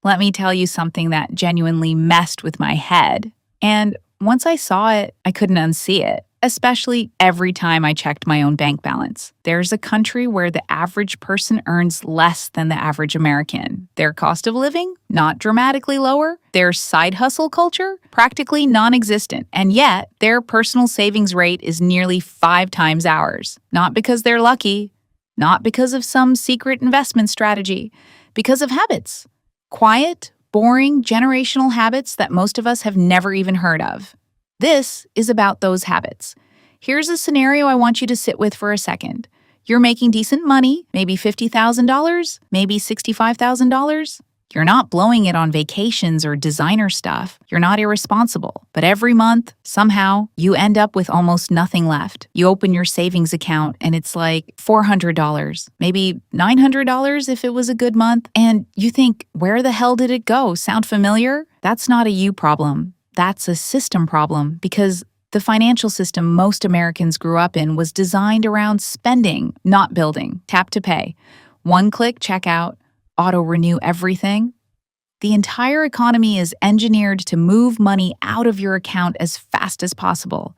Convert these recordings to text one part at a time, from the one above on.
Let me tell you something that genuinely messed with my head. And once I saw it, I couldn't unsee it, especially every time I checked my own bank balance. There's a country where the average person earns less than the average American. Their cost of living, not dramatically lower. Their side hustle culture, practically non existent. And yet, their personal savings rate is nearly 5 times ours. Not because they're lucky, not because of some secret investment strategy, because of habits. Quiet, boring, generational habits that most of us have never even heard of. This is about those habits. Here's a scenario I want you to sit with for a second. You're making decent money, maybe $50,000, maybe $65,000. You're not blowing it on vacations or designer stuff. You're not irresponsible. But every month, somehow, you end up with almost nothing left. You open your savings account and it's like $400, maybe $900 if it was a good month. And you think, where the hell did it go? Sound familiar? That's not a you problem. That's a system problem because the financial system most Americans grew up in was designed around spending, not building. Tap to pay. One-click checkout. Auto-renew everything. The entire economy is engineered to move money out of your account as fast as possible.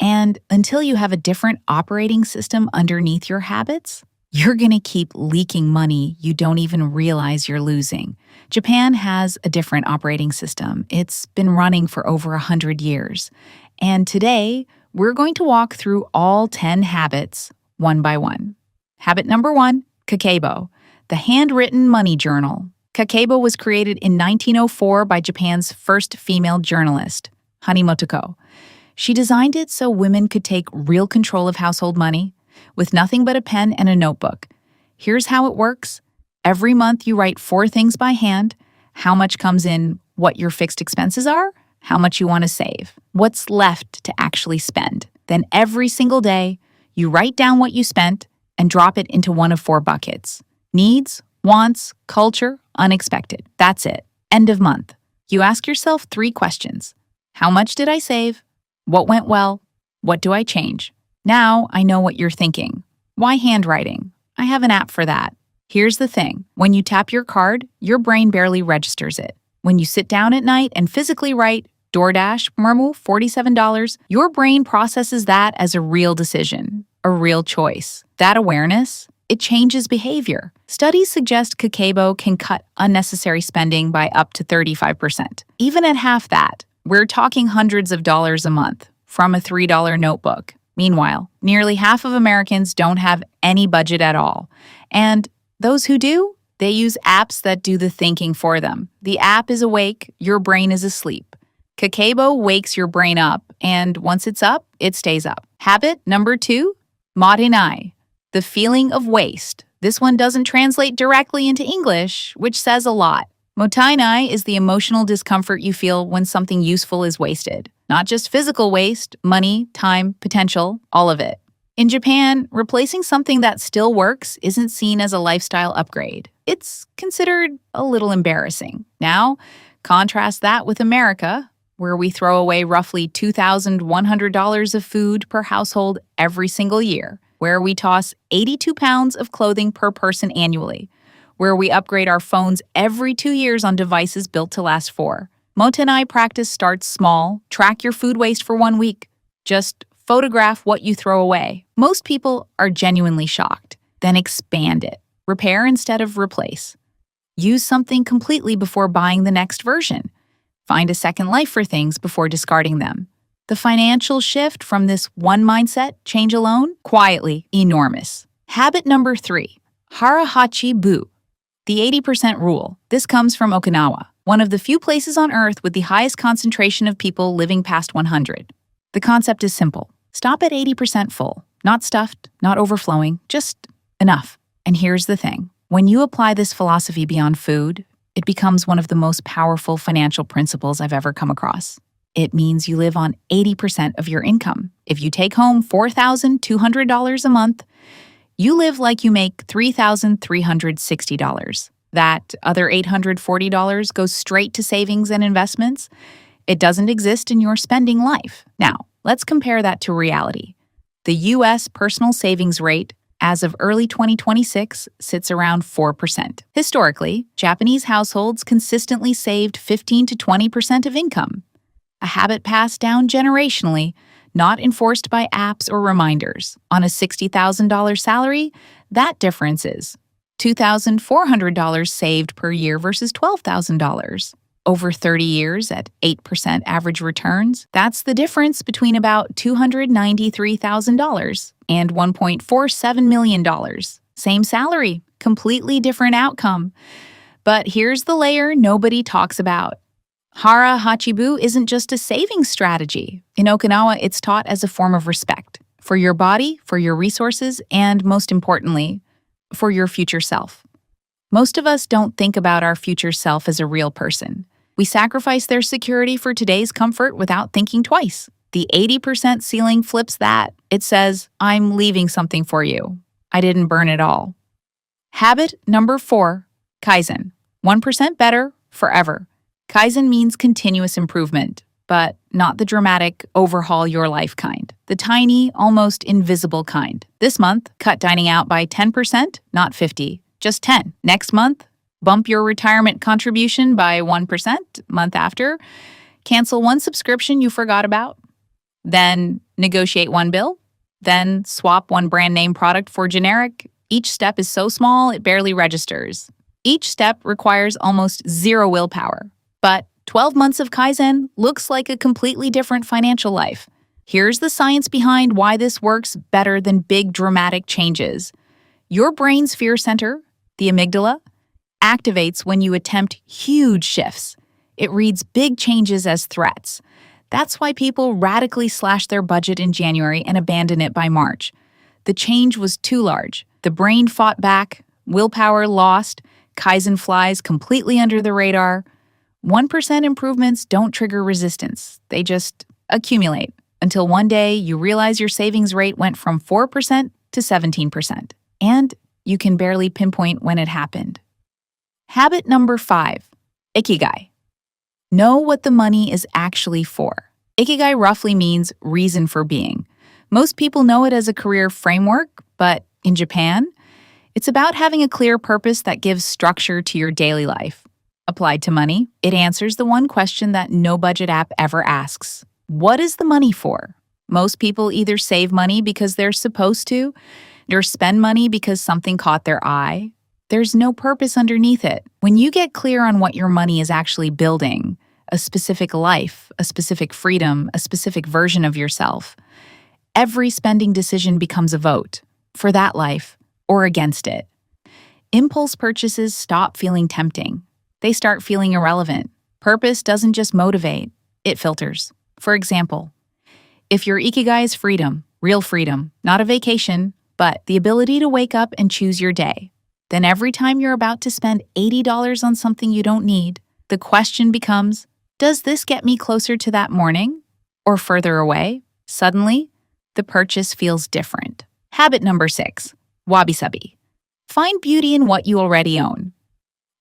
And until you have a different operating system underneath your habits, you're going to keep leaking money you don't even realize you're losing. Japan has a different operating system. It's been running for over 100 years. And today, we're going to walk through all 10 habits one by one. Habit number 1, kakeibo. The handwritten money journal. Kakeibo was created in 1904 by Japan's first female journalist, Motoko. She designed it so women could take real control of household money with nothing but a pen and a notebook. Here's how it works. Every month you write 4 things by hand, how much comes in, what your fixed expenses are, how much you want to save, what's left to actually spend. Then every single day, you write down what you spent and drop it into one of 4 buckets. Needs, wants, culture, unexpected. That's it. End of month. You ask yourself 3 questions. How much did I save? What went well? What do I change? Now I know what you're thinking. Why handwriting? I have an app for that. Here's the thing. When you tap your card, your brain barely registers it. When you sit down at night and physically write, DoorDash, Murmu, $47, your brain processes that as a real decision, a real choice. That awareness, it changes behavior. Studies suggest kakeibo can cut unnecessary spending by up to 35%. Even at half that, we're talking hundreds of dollars a month from a $3 notebook. Meanwhile, nearly half of Americans don't have any budget at all. And those who do, they use apps that do the thinking for them. The app is awake, your brain is asleep. Kakeibo wakes your brain up, and once it's up, it stays up. Habit number 2, mottainai. The feeling of waste. This one doesn't translate directly into English, which says a lot. Mottainai is the emotional discomfort you feel when something useful is wasted. Not just physical waste, money, time, potential, all of it. In Japan, replacing something that still works isn't seen as a lifestyle upgrade. It's considered a little embarrassing. Now, contrast that with America, where we throw away roughly $2,100 of food per household every single year, where we toss 82 pounds of clothing per person annually, where we upgrade our phones every 2 years on devices built to last 4. Mottainai practice starts small. Track your food waste for 1 week. Just photograph what you throw away. Most people are genuinely shocked. Then expand it. Repair instead of replace. Use something completely before buying the next version. Find a second life for things before discarding them. The financial shift from this one mindset change alone, quietly enormous. Habit number 3, hara hachi bu, the 80% rule. This comes from Okinawa, one of the few places on Earth with the highest concentration of people living past 100. The concept is simple. Stop at 80% full, not stuffed, not overflowing, just enough. And here's the thing. When you apply this philosophy beyond food, it becomes one of the most powerful financial principles I've ever come across. It means you live on 80% of your income. If you take home $4,200 a month, you live like you make $3,360. That other $840 goes straight to savings and investments. It doesn't exist in your spending life. Now, let's compare that to reality. The U.S. personal savings rate, as of early 2026, sits around 4%. Historically, Japanese households consistently saved 15 to 20% of income, a habit passed down generationally, not enforced by apps or reminders. On a $60,000 salary, that difference is $2,400 saved per year versus $12,000. Over 30 years at 8% average returns, that's the difference between about $293,000 and $1.47 million. Same salary, completely different outcome. But here's the layer nobody talks about. Hara hachibu isn't just a saving strategy. In Okinawa, it's taught as a form of respect for your body, for your resources, and most importantly, for your future self. Most of us don't think about our future self as a real person. We sacrifice their security for today's comfort without thinking twice. The 80% ceiling flips that. It says, I'm leaving something for you. I didn't burn it all. Habit number 4, kaizen. 1% better forever. Kaizen means continuous improvement, but not the dramatic overhaul your life kind. The tiny, almost invisible kind. This month, cut dining out by 10%, not 50, just 10. Next month, bump your retirement contribution by 1%. Month after, cancel one subscription you forgot about. Then negotiate one bill. Then swap one brand name product for generic. Each step is so small it barely registers. Each step requires almost zero willpower. But 12 months of kaizen looks like a completely different financial life. Here's the science behind why this works better than big dramatic changes. Your brain's fear center, the amygdala, activates when you attempt huge shifts. It reads big changes as threats. That's why people radically slash their budget in January and abandon it by March. The change was too large. The brain fought back, willpower lost, kaizen flies completely under the radar. 1% improvements don't trigger resistance. They just accumulate until one day you realize your savings rate went from 4% to 17%. And you can barely pinpoint when it happened. Habit number 5, ikigai. Know what the money is actually for. Ikigai roughly means reason for being. Most people know it as a career framework, but in Japan, it's about having a clear purpose that gives structure to your daily life. Applied to money, it answers the one question that no budget app ever asks. What is the money for? Most people either save money because they're supposed to, or spend money because something caught their eye. There's no purpose underneath it. When you get clear on what your money is actually building, a specific life, a specific freedom, a specific version of yourself, every spending decision becomes a vote for that life or against it. Impulse purchases stop feeling tempting. They start feeling irrelevant. Purpose doesn't just motivate, it filters. For example, if your ikigai is freedom, real freedom, not a vacation, but the ability to wake up and choose your day, then every time you're about to spend $80 on something you don't need, the question becomes, does this get me closer to that morning or further away? Suddenly, the purchase feels different. Habit number 6, wabi-sabi. Find beauty in what you already own.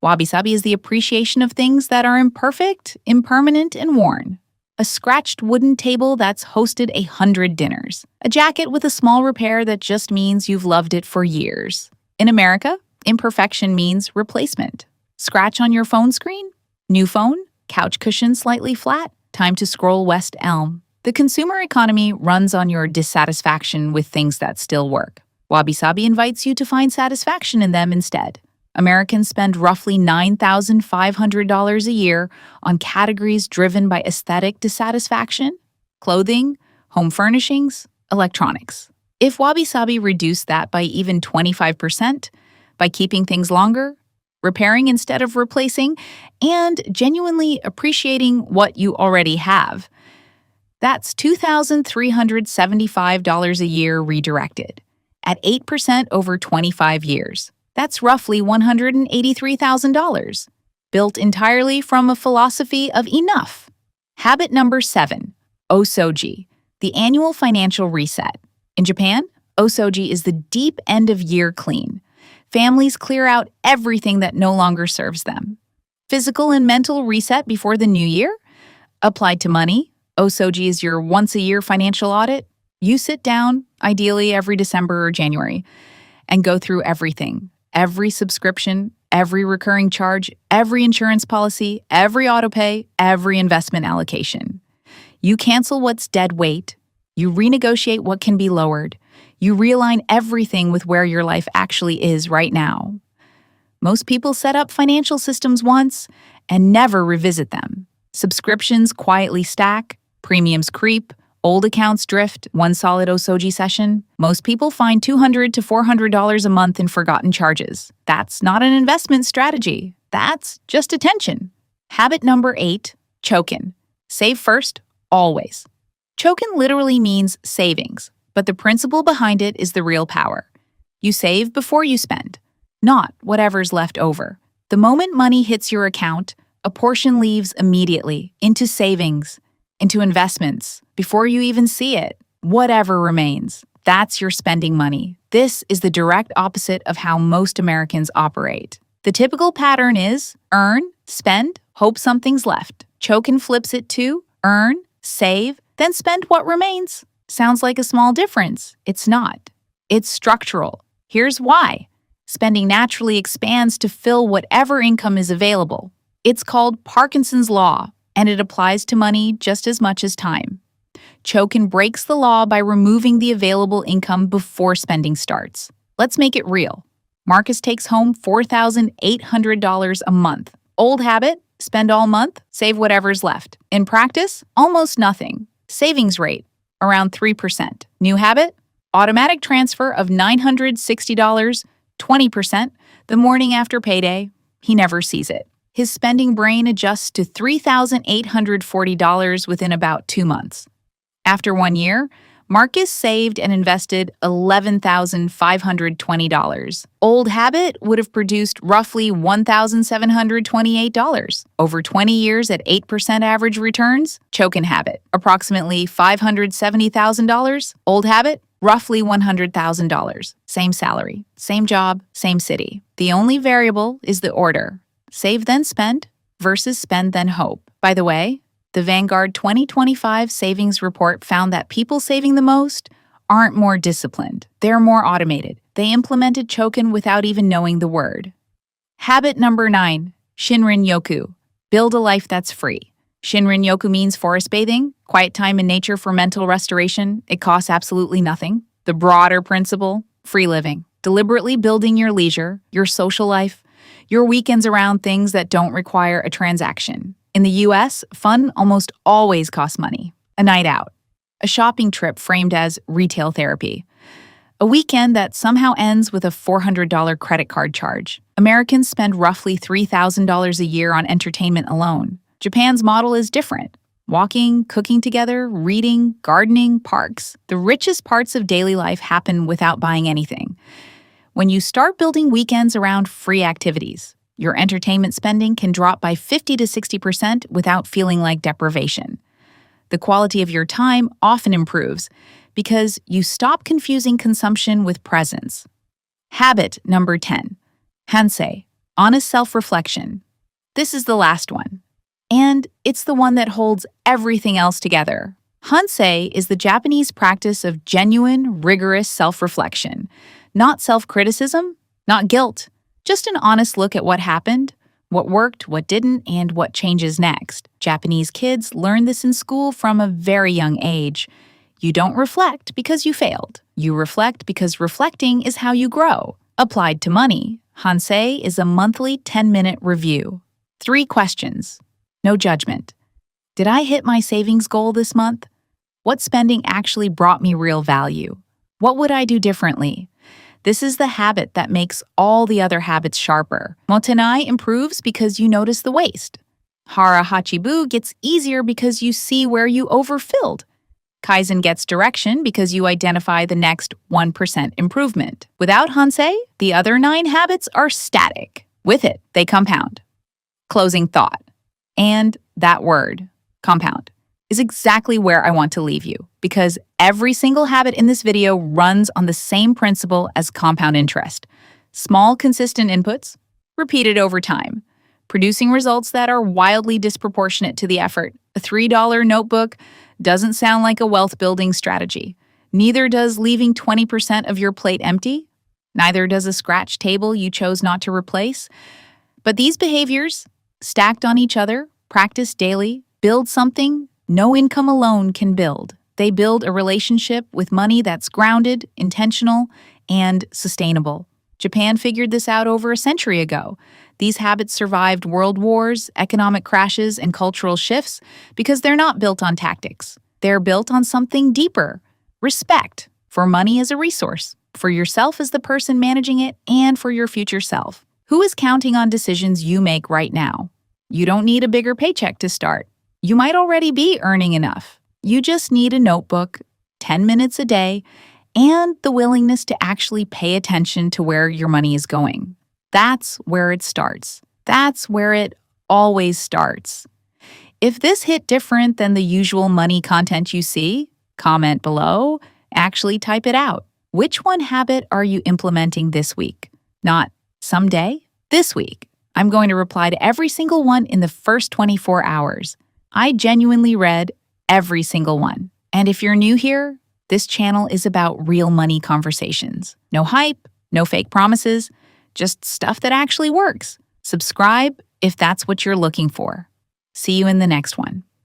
Wabi-sabi is the appreciation of things that are imperfect, impermanent, and worn. A scratched wooden table that's hosted 100 dinners. A jacket with a small repair that just means you've loved it for years. In America, imperfection means replacement. Scratch on your phone screen? New phone? Couch cushion slightly flat? Time to scroll West Elm. The consumer economy runs on your dissatisfaction with things that still work. Wabi-sabi invites you to find satisfaction in them instead. Americans spend roughly $9,500 a year on categories driven by aesthetic dissatisfaction, clothing, home furnishings, electronics. If wabi-sabi reduced that by even 25%, by keeping things longer, repairing instead of replacing, and genuinely appreciating what you already have, that's $2,375 a year redirected. At 8% over 25 years. That's roughly $183,000, built entirely from a philosophy of enough. Habit number 7, oosouji, the annual financial reset. In Japan, oosouji is the deep end-of-year clean. Families clear out everything that no longer serves them. Physical and mental reset before the new year? Applied to money, oosouji is your once-a-year financial audit. You sit down, ideally every December or January, and go through everything. Every subscription, every recurring charge, every insurance policy, every autopay, every investment allocation. You cancel what's dead weight. You renegotiate what can be lowered. You realign everything with where your life actually is right now. Most people set up financial systems once and never revisit them. Subscriptions quietly stack, premiums creep, old accounts drift, one solid oosouji session. Most people find $200 to $400 a month in forgotten charges. That's not an investment strategy. That's just attention. Habit number 8, chokin. Save first, always. Chokin literally means savings, but the principle behind it is the real power. You save before you spend, not whatever's left over. The moment money hits your account, a portion leaves immediately into savings, into investments, before you even see it. Whatever remains, that's your spending money. This is the direct opposite of how most Americans operate. The typical pattern is earn, spend, hope something's left. Chokin flips it to earn, save, then spend what remains. Sounds like a small difference. It's not. It's structural. Here's why. Spending naturally expands to fill whatever income is available. It's called Parkinson's Law, and it applies to money just as much as time. Chokin breaks the law by removing the available income before spending starts. Let's make it real. Marcus takes home $4,800 a month. Old habit, spend all month, save whatever's left. In practice, almost nothing. Savings rate, around 3%. New habit, automatic transfer of $960, 20%, the morning after payday. He never sees it. His spending brain adjusts to $3,840 within about 2 months. After 1 year, Marcus saved and invested $11,520. Old habit would have produced roughly $1,728. Over 20 years at 8% average returns, chokin habit, approximately $570,000. Old habit, roughly $100,000. Same salary, same job, same city. The only variable is the order. Save then spend versus spend then hope. By the way, the Vanguard 2025 Savings Report found that people saving the most aren't more disciplined. They're more automated. They implemented chokin without even knowing the word. Habit number 9, shinrin-yoku. Build a life that's free. Shinrin-yoku means forest bathing, quiet time in nature for mental restoration. It costs absolutely nothing. The broader principle, free living. Deliberately building your leisure, your social life, your weekends around things that don't require a transaction. In the US, fun almost always costs money. A night out, a shopping trip framed as retail therapy, a weekend that somehow ends with a $400 credit card charge. Americans spend roughly $3,000 a year on entertainment alone. Japan's model is different. Walking, cooking together, reading, gardening, parks. The richest parts of daily life happen without buying anything. When you start building weekends around free activities, your entertainment spending can drop by 50 to 60% without feeling like deprivation. The quality of your time often improves because you stop confusing consumption with presence. Habit number 10, hansei, honest self-reflection. This is the last one, and it's the one that holds everything else together. Hansei is the Japanese practice of genuine, rigorous self-reflection, not self-criticism, not guilt. Just an honest look at what happened, what worked, what didn't, and what changes next. Japanese kids learn this in school from a very young age. You don't reflect because you failed. You reflect because reflecting is how you grow. Applied to money, hansei is a monthly 10-minute review. 3 questions. No judgment. Did I hit my savings goal this month? What spending actually brought me real value? What would I do differently? This is the habit that makes all the other habits sharper. Mottainai improves because you notice the waste. Hara hachi gets easier because you see where you overfilled. Kaizen gets direction because you identify the next 1% improvement. Without hansei, the other 9 habits are static. With it, they compound. Closing thought. And that word, compound, is exactly where I want to leave you, because every single habit in this video runs on the same principle as compound interest. Small, consistent inputs, repeated over time, producing results that are wildly disproportionate to the effort. A $3 notebook doesn't sound like a wealth-building strategy. Neither does leaving 20% of your plate empty. Neither does a scratch table you chose not to replace. But these behaviors, stacked on each other, practiced daily, build something no income alone can build. They build a relationship with money that's grounded, intentional, and sustainable. Japan figured this out over a century ago. These habits survived world wars, economic crashes, and cultural shifts because they're not built on tactics. They're built on something deeper: respect for money as a resource, for yourself as the person managing it, and for your future self. Who is counting on decisions you make right now? You don't need a bigger paycheck to start. You might already be earning enough. You just need a notebook, 10 minutes a day, and the willingness to actually pay attention to where your money is going. That's where it starts. That's where it always starts. If this hit different than the usual money content you see, comment below. Actually type it out. Which one habit are you implementing this week? Not someday, this week. I'm going to reply to every single one in the first 24 hours. I genuinely read every single one. And if you're new here, this channel is about real money conversations. No hype, no fake promises, just stuff that actually works. Subscribe if that's what you're looking for. See you in the next one.